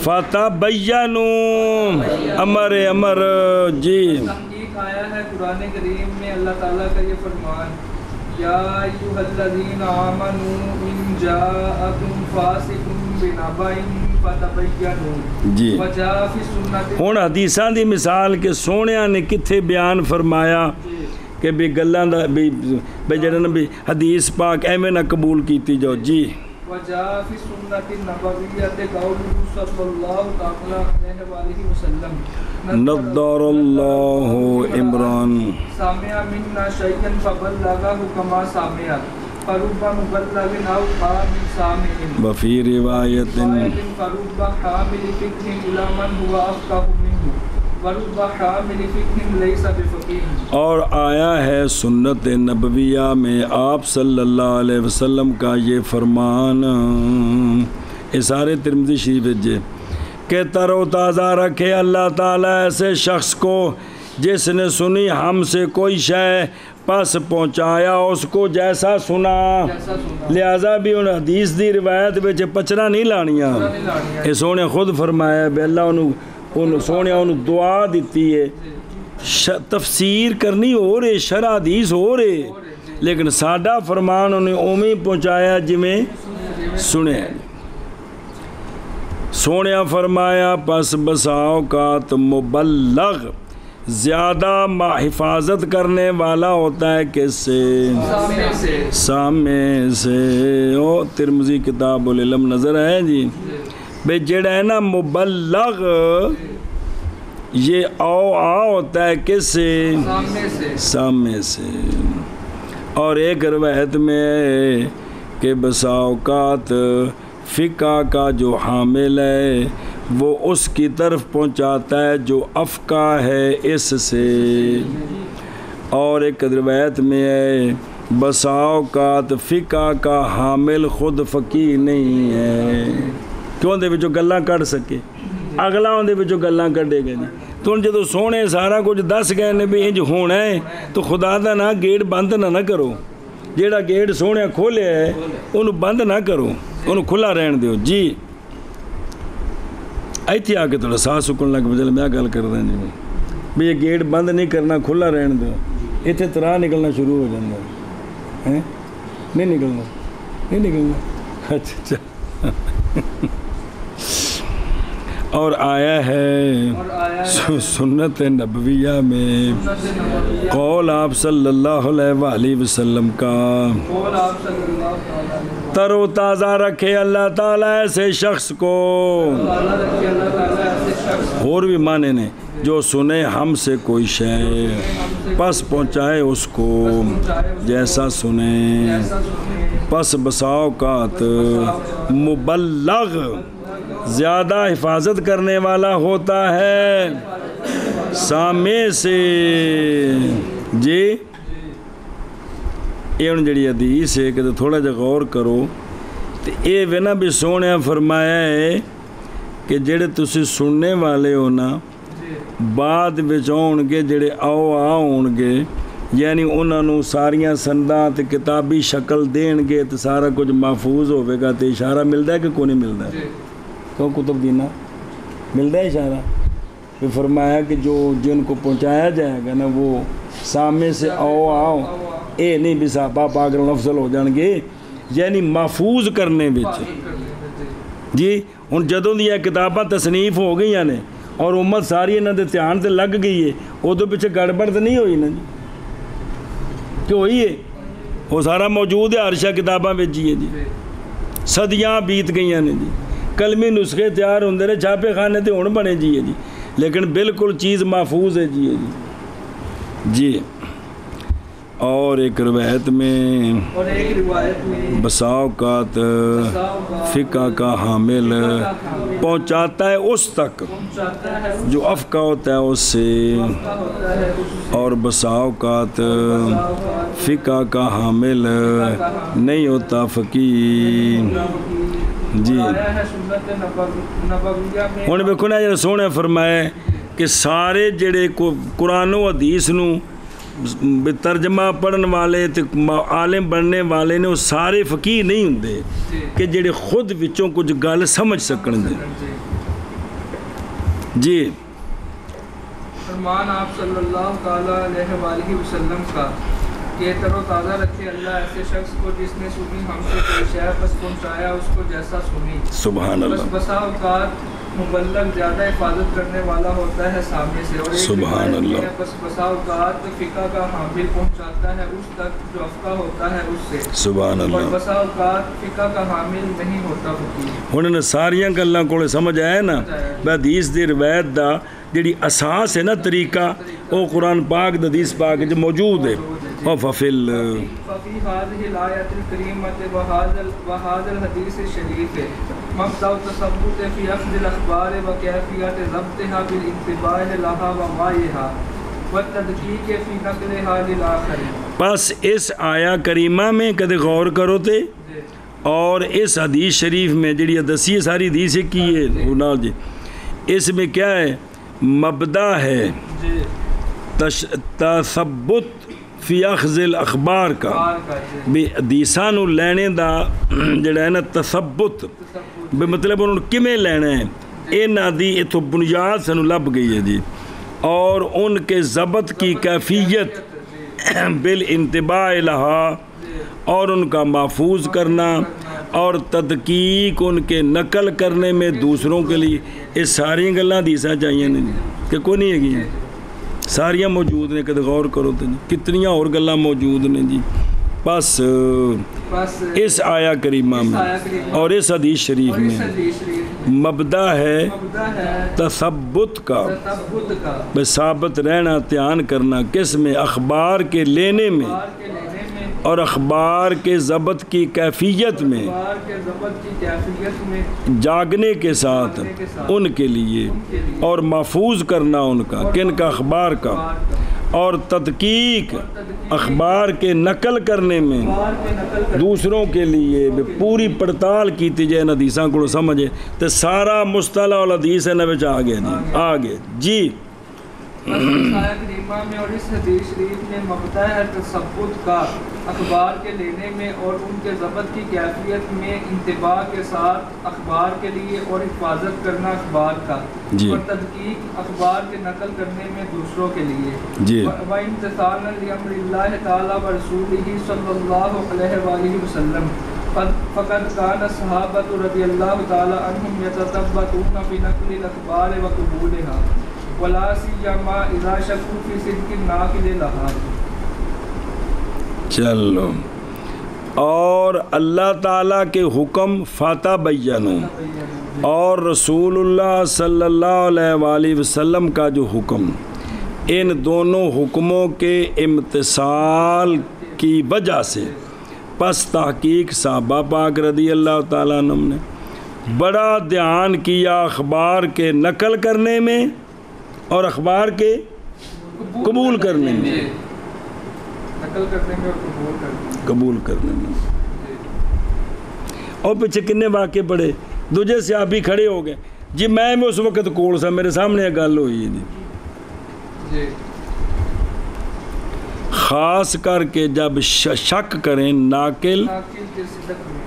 Speaker 1: فتبینوا۔ امر جی
Speaker 3: تحقیق آیا ہے قرآن کریم میں اللہ تعالیٰ کا یہ فرمان، یا ایھا الذین آمنوا ان جاءکم فاسق بنبأ فتبینوا
Speaker 1: جی
Speaker 3: وجاء فی السنۃ۔
Speaker 1: ہن حدیثاں دی مثال کہ سونیاں نے کتھے بیان فرمایا کہ بھی گلاں دا بھی جڑا نا بھی حدیث پاک ایویں نہ قبول کیتی جاؤ۔ جی
Speaker 3: وجاء فی السنۃ النبویۃ قولہ صلی اللہ تعالی علیہ وآلہ وسلم
Speaker 1: نضر اللہ عمران
Speaker 3: سامع منا شیئا فبلغہ کما سامع فرب مبلغ او حامل سامع
Speaker 1: وفی روایت
Speaker 3: فرب حامل فقہ الی من هو افقہ منہ ورب حامل فقہ لیس بفقیہ۔ اور
Speaker 1: آیا ہے سنت نبویہ میں آپ صلی اللہ علیہ وسلم کا یہ فرمان، سارے ترمذی شریف جے کہ تر و تازہ رکھے اللہ تعالیٰ ایسے شخص کو جس نے سنی ہم سے کوئی شے پس پہنچایا اس کو جیسا سنا۔ لہذا بھی ان حدیث دی روایت وچ پچرا نہیں لانیاں، یہ سونے خود فرمایا بے اللہ انہوں سونے انہوں دعا دیتی ہے، تفسیر کرنی ہو رہے شرع حدیث ہو رہے لیکن ساڈا فرمان انہیں اومی پہنچایا جویں سنے۔ سونیا فرمایا پس بسا اوقات مبلغ زیادہ حفاظت کرنے والا ہوتا ہے کس سے؟ سامنے سے۔ او ترمذی کتاب العلم نظر ہے جی بے جڑا ہے نا مبلغ یہ او آ ہوتا ہے کس سے؟ سامنے سے۔ اور ایک روایت میں ہے کہ بسا اوقات فقہ کا جو حامل ہے وہ اس کی طرف پہنچاتا ہے جو افقہ ہے اس سے۔ اور ایک روایت میں ہے بسا اوقات فقہ کا حامل خود فقیہ نہیں ہے، کیوں دے وچوں گلاں کڈ سکے، اگلا اون دے وچوں گلاں کڈے گا نہیں۔ تو جدوں سونے سارا کچھ دس گئے نے بھی انج ہونا ہے تو خدا دا نا گیٹ بند نہ کرو، جیڑا گیٹ سونے کھولیا ہے انہوں بند نہ کرو، انہوں کھلا رہن دیو۔ جی ایتھے آ کے تھوڑا سانس سکن لگ بجل میں گل کر رہا جی بھی یہ گیٹ بند نہیں کرنا کھلا رہن دیو، ایتھے تراہ نکلنا شروع ہو جاتا ہے، نہیں نکلنا نہیں نکلنا۔ اچھا اور آیا ہے سنت نبویہ میں قول آپ صلی اللہ علیہ وآلہ وسلم کا تر و تازہ رکھے اللہ تعالیٰ ایسے شخص کو، اور بھی معنی نے جو سنے ہم سے کوئی شے پس پہنچائے اس کو جیسا سنے، پس بسا اوقات مبلغ زیادہ حفاظت کرنے والا ہوتا ہے سامع سے۔ جی یہ ہوں جڑی حدیث ہے کہ تھوڑا جا غور کرو تو یہ بھی نا بھی سونے فرمایا ہے کہ جڑے تسی سننے والے ہو نا بعد وچ آؤن گے جڑے آؤن گے، یعنی انہوں نے ساریاں سنداں تے کتابی شکل دین گے تو سارا کچھ محفوظ ہوئے گا، تو اشارہ ملتا ہے کہ کوئی نہیں ملتا ہے؟ کیوں کتب دینا ملتا ہے اشارہ؟ پھر فرمایا کہ جو جن کو پہنچایا جائے گا نا وہ سامنے سے آؤ اے نہیں بھی صحابہ پاک افضل ہو جان گے، یعنی محفوظ کرنے بچ۔ جی ہن جدوں دیا کتاباں تصنیف ہو گئی نے اور امت ساری انہاں دے دھیان تے لگ گئی ہے، ادو پیچھے گڑبڑ تو نہیں ہوئی نا جی، کہ ہوئی ہے؟ وہ سارا موجود ہے، ہر شے کتاباں وچ ہی ہے جی، صدیاں بیت گئی نے جی، کلمی نسخے تیار ہوندے نے، چھاپے خانے تے ہن بنے جی ہے جی، لیکن بالکل چیز محفوظ ہے جی جی۔ اور ایک روایت میں بسا اوقات فقہ کا حامل پہنچاتا ہے اس تک جو افقہ ہوتا ہے اس سے، اور بسا اوقات فقہ کا حامل نہیں ہوتا فقیہ۔ جی ہوں ویکھو نا جڑا سونے فرمایا کہ سارے جڑے قرآن و حدیث نو ترجمہ پڑھن والے تے عالم بننے والے نے وہ سارے فقیہ نہیں ہوندے کہ جڑے خود وچوں کچھ گل سمجھ سکن دے۔ جی
Speaker 3: فرمان آپ صلی اللہ تعالیٰ علیہ وآلہ وسلم کا کہ تر و تازہ رکھے اللہ ایسے شخص کو جس نے سنی ہم سے کوئی شے پس پہنچایا اس کو جیسا سنی۔
Speaker 1: سبحان اللہ۔
Speaker 3: بس بسا اوقات مبلغ زیادہ حفاظت کرنے والا ہوتا ہے سامنے سے، اور
Speaker 1: سبحان اللہ۔
Speaker 3: بس بسا اوقات فقہ کا حامل پہنچاتا ہے اس تک جو افقہ ہوتا ہے اس سے،
Speaker 1: سبحان اللہ۔
Speaker 3: اور بسا اوقات فقہ کا حامل نہیں ہوتا فقیہ۔
Speaker 1: ہن نے ساریاں گلاں کول سمجھ آیا نا، حدیث دی روایت دا جڑی اساس ہے نا طریقہ وہ قرآن پاک حدیث پاک جو موجود ہے۔ اور ففل
Speaker 3: ففی هذه الآیت الکریمۃ وهذا الحدیث الشریف مبدأ التثبت فی اخذ الاخبار وکیفیت ضبطها بالانتباہ لها ووعیها والتدقیق فی نقلها للآخر۔ بس
Speaker 1: اس آیا کریمہ میں کدے غور کرو تے اور اس حدیث شریف میں جڑی دسی ہے ساری حدیث کی ہے جی، اس میں کیا ہے؟ مبدأ ہے تثبت فی اخذ الاخبار کا، بھی حدیثاں نو لینے دا جڑا ہے نا تثبت، بھی مطلب انہوں کمیں لینا ہے، انہاں دی اتھو بنیاد سانو لب گئی ہے جی، اور ان کے ضبط کی کیفیت بالانتباہ لہا، اور ان کا محفوظ کرنا اور تدقیق ان کے نقل کرنے میں دوسروں کے لیے، یہ ساری گلاں حدیثاں چاہیے نے جی کہ کوئی نہیں ہے گی، ساریاں موجود نے، کدے غور کرو تو کتنیاں اور گلاں موجود نے جی۔ بس اس آیا کریمہ میں اور اس حدیث شریف میں مبدأ ہے تثبت کا، ثابت رہنا، دھیان کرنا کس میں؟ اخبار کے لینے میں اور اخبار کے ضبط کی کیفیت میں، جاگنے کے ساتھ ان کے لیے، اور محفوظ کرنا ان کا، کن کا؟ اخبار کا، اور تدقیق اخبار کے نقل کرنے میں دوسروں کے لیے پوری پڑتال کیتی جائے حدیثاں کو سمجھے تو سارا مصطلح الحدیث ہے نوچ آگے جی آگے جی۔
Speaker 3: کریمہ میں اور اس حدیث شریف میں مبدأ ہے تثبت کا، اخبار کے لینے میں اور ان کے ضبط کی کیفیت میں، انتباہ کے ساتھ اخبار کے لیے اور حفاظت کرنا اخبار کا، اور تدقیق اخبار کے نقل کرنے میں دوسروں کے لیے، وامتثالا لامر اللہ تعالی ورسولہ صلی اللہ علیہ وآلہ وسلم، فقد كان الصحابة رضي الله تعالى عنهم يتثبتون في نقل الأخبار وقبولها ولا سيما إذا شكوا في صدق الناقل لها.
Speaker 1: چلو، اور اللہ تعالیٰ کے حکم فاتح بینو اور رسول اللہ صلی اللہ علیہ وآلہ وسلم کا جو حکم، ان دونوں حکموں کے امتثال کی وجہ سے پس تحقیق صحابہ پاک رضی اللہ تعالیٰ عنہ نے بڑا دھیان کیا اخبار کے نقل کرنے میں اور اخبار کے قبول کرنے میں،
Speaker 3: نقل کرنے میں اور
Speaker 1: قبول کرنے میں۔ اور پیچھے کنے واقعے پڑے، دوجے سے آپ ہی کھڑے ہو گئے جی میں اس وقت کول سا میرے سامنے گل ہوئی جی، خاص کر کے جب شک کریں ناقل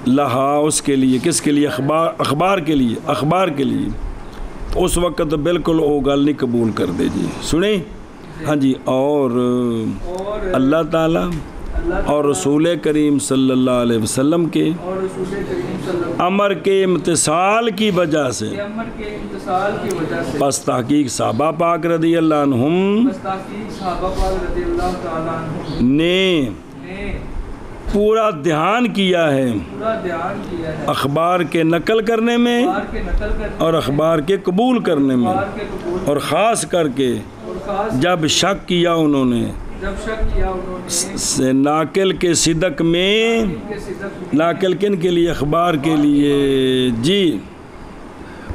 Speaker 1: لہا اس کے لیے، کس کے لیے؟ اخبار کے لیے، اخبار کے لیے، اس وقت تو بالکل وہ گل نہیں قبول کر دے جی۔ سنیں ہاں جی، اور اللہ تعالیٰ اور رسول کریم صلی اللہ علیہ وسلم کے امر کے امتثال کی وجہ سے پس تحقیق صحابہ پاک رضی اللہ عنہم نے پورا دھیان کیا ہے اخبار کے نقل کرنے میں اور اخبار کے قبول کرنے میں، اور خاص کر کے جب شک کیا انہوں نے ناقل کے صدق میں، ناقل کن کے لیے؟ اخبار کے لیے جی۔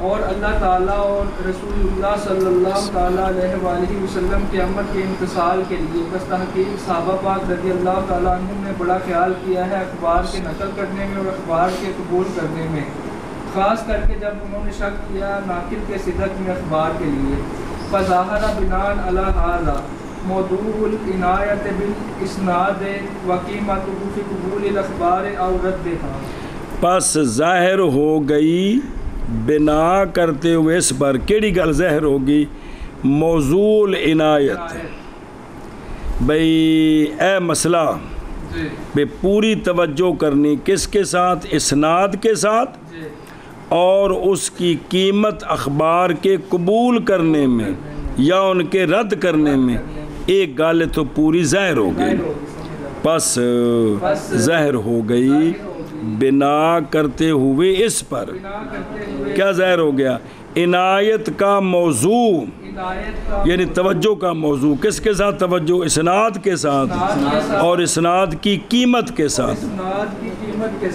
Speaker 3: اور اللہ تعالیٰ اور رسول اللہ صلی اللہ تعالیٰ علیہ وآلہ وسلم کے امر کے امتثال کے لیے بس تحقیق صحابہ پاک رضی اللہ تعالیٰ عنہ نے بڑا خیال کیا ہے اخبار کے نقل کرنے میں اور اخبار کے قبول کرنے میں، خاص کر کے جب انہوں نے شک کیا ناقل کے صدق میں اخبار کے لیے۔ فظاہر بناء علی ھذا موضوع العنایت بالاسناد وقیمتہ فی قبول الاخبار او ردھا،
Speaker 1: پس ظاہر ہو گئی بنا کرتے ہوئے اس پر، کیڑی گل ظاہر ہوگی؟ موضوع العنایت، بھئی اے مسئلہ بے پوری توجہ کرنی کس کے ساتھ؟ اسناد کے ساتھ، اور اس کی قیمت اخبار کے قبول کرنے میں یا ان کے رد کرنے میں، ایک گل تو پوری ظاہر ہو گئی، پس ظاہر ہو گئی بنا کرتے ہوئے اس پر، کیا ظاہر ہو گیا؟ عنایت کا موضوع، یعنی توجہ کا موضوع، کس کے ساتھ توجہ؟ اسناد کے ساتھ، اور اسناد کی قیمت کے ساتھ۔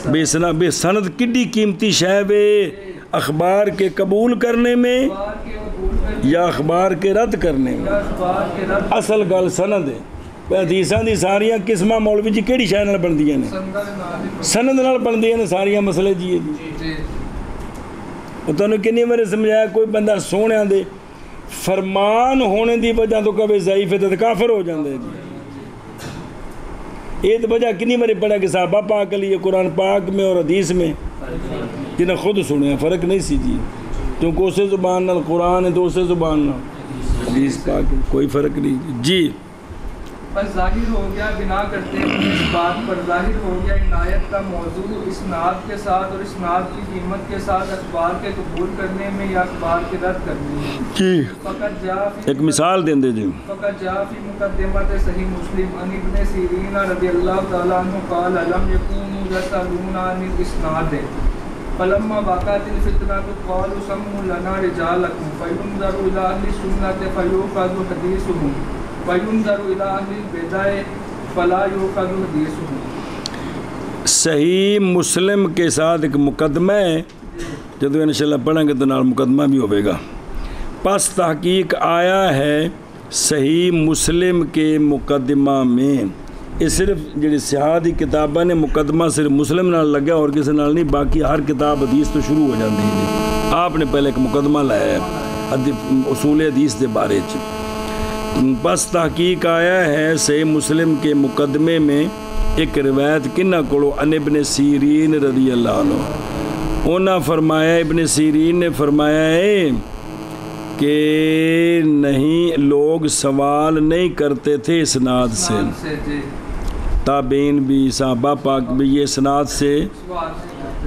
Speaker 1: بے سند کڈی قیمتی شے وے اخبار کے قبول کرنے میں یا اخبار کے رد کرنے میں؟ اصل گل سند ہے۔ حدیثاں دی ساریاں قسماں مولوی جی کیڑی شے نال بندیاں نے؟ سند نال بندیاں نے ساریاں مسئلے جی۔ وہ تانوں کنی بار سمجھایا کوئی بندہ سونیاں دے فرمان ہونے دی وجہ تو کبھی ضعیف ہے تو کافر ہو جاندے جی۔ یہ تو وجہ کنی بار پڑھا کہ صحابہ پاک علیہ قرآن پاک میں اور حدیث میں جنہیں خود سنیا فرق نہیں سی جی، کیونکہ اسے زبان نال قرآن ہے تو اسے زبان نال حدیث پاک کوئی فرق نہیں جی۔
Speaker 3: بس ظاہر ہو گیا بنا کرتے ہیں اس بات پر، ظاہر ہو گیا عنایت کا موضوع اسناد کے ساتھ اور اسناد کی قیمت کے ساتھ اخبار کے قبول کرنے میں یا اخبار کے رد کرنے میں
Speaker 1: جی۔
Speaker 3: فقط جا
Speaker 1: ایک مثال دیں دے جی۔
Speaker 3: فقط جا فی مقدمت صحیح مسلم عن ابن سیرین رضی اللہ تعالیٰ عنہ قال لم یکونوا یسألون عن الاسناد فلما وقعت الفتنة قالوا سموا لنا رجالکم فینظر الی اہل السنة فیؤخذ حدیثهم وَيُنْظَرُ إِلَىٰ أَهْلِ الْبِدْعِ فَلَا يُؤْخَذُ حَدِيثُهُمْ۔
Speaker 1: صحیح مسلم کے ساتھ ایک مقدمہ ہے، جب انشاءاللہ پڑھیں گے تو نال مقدمہ بھی ہوئے گا۔ پس تحقیق آیا ہے صحیح مسلم کے مقدمہ میں، یہ صرف جڑی صحاح دی کتاباں نے مقدمہ صرف مسلم نال لگا اور کسی نال نہیں، باقی ہر کتاب حدیث تو شروع ہو جاتی ہے۔ آپ نے پہلے ایک مقدمہ لایا ہے اصول حدیث دے بارے چ۔ بس تحقیق آیا ہے صحیح مسلم کے مقدمے میں ایک روایت کنہ کولو ان ابن سیرین رضی اللہ عنہ، انہاں فرمایا، ابن سیرین نے فرمایا ہے کہ نہیں لوگ سوال نہیں کرتے تھے اسناد سے، تابعین بھی صحابہ پاک بھی یہ اسناد سے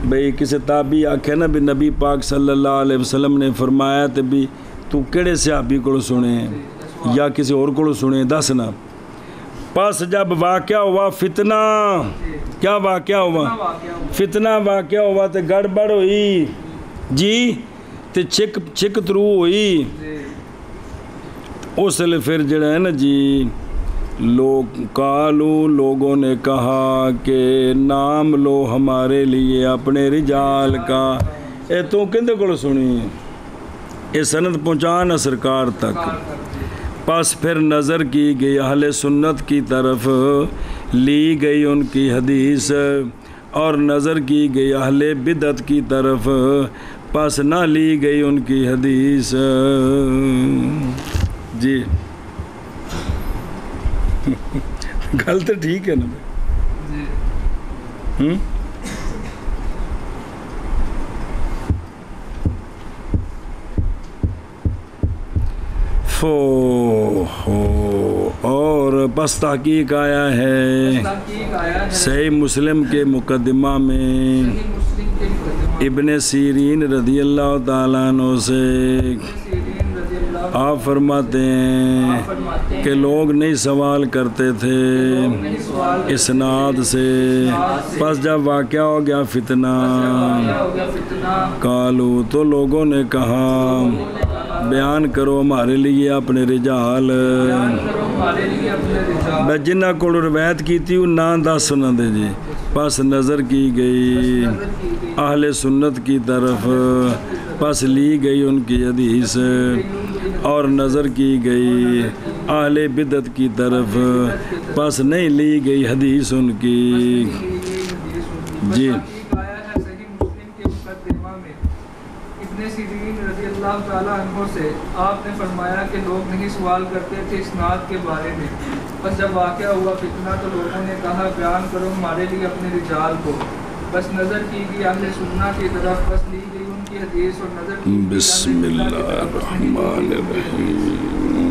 Speaker 1: بھئی کسی تابعی آکھے نا بھی نبی پاک صلی اللہ علیہ وسلم نے فرمایا تو بھی تو کیڑے صحابی کو سنے یا کسی اور کو سنے دس نا. پس جب واقعہ ہوا فتنہ، کیا واقعہ ہوا؟ فتنہ واقعہ ہوا تو گڑبڑ ہوئی جی، تے چک ترو ہوئی. اس لیے پھر جڑا ہے نا جی لوگوں نے کہا کہ نام لو ہمارے لیے اپنے رجال کا. اے تو کندے کو سنی اے سند پہنچانا سرکار تک. پس پھر نظر کی گئی اہل سنت کی طرف، لی گئی ان کی حدیث، اور نظر کی گئی اہل بدعت کی طرف، پس نہ لی گئی ان کی حدیث. جی گل تو ٹھیک ہے نا. اور پس تحقیق آیا ہے صحیح مسلم کے مقدمہ میں ابن سیرین رضی اللہ تعالیٰ عنہ سے آپ فرماتے ہیں کہ لوگ نہیں سوال کرتے تھے اسناد سے، پس جب واقعہ ہو گیا فتنہ قالو تو لوگوں نے کہا بیان کرو ہمارے لیے اپنے رجال. میں جنہ کو روایت کی تھی وہ نام دس سنا دے جی. پس نظر کی گئی اہل سنت کی طرف، پس لی گئی ان کی حدیث، اور نظر کی گئی اہل بدعت کی طرف، پس نہیں لی گئی حدیث ان کی. جی
Speaker 3: رضی اللہ تعالیٰ عنہ سے آپ نے فرمایا کہ لوگ نہیں سوال کرتے تھے اسناد کے بارے میں. بس جب واقعہ ہوا فتنہ تو لوگوں نے کہا بیان کرو ہمارے لیے اپنے رجال کو. بس نظر کی گئی اہل سنہ کی طرف، بس لی گئی ان کی حدیث، اور نظر کی گئی
Speaker 1: بسم اللہ الرحمن الرحیم.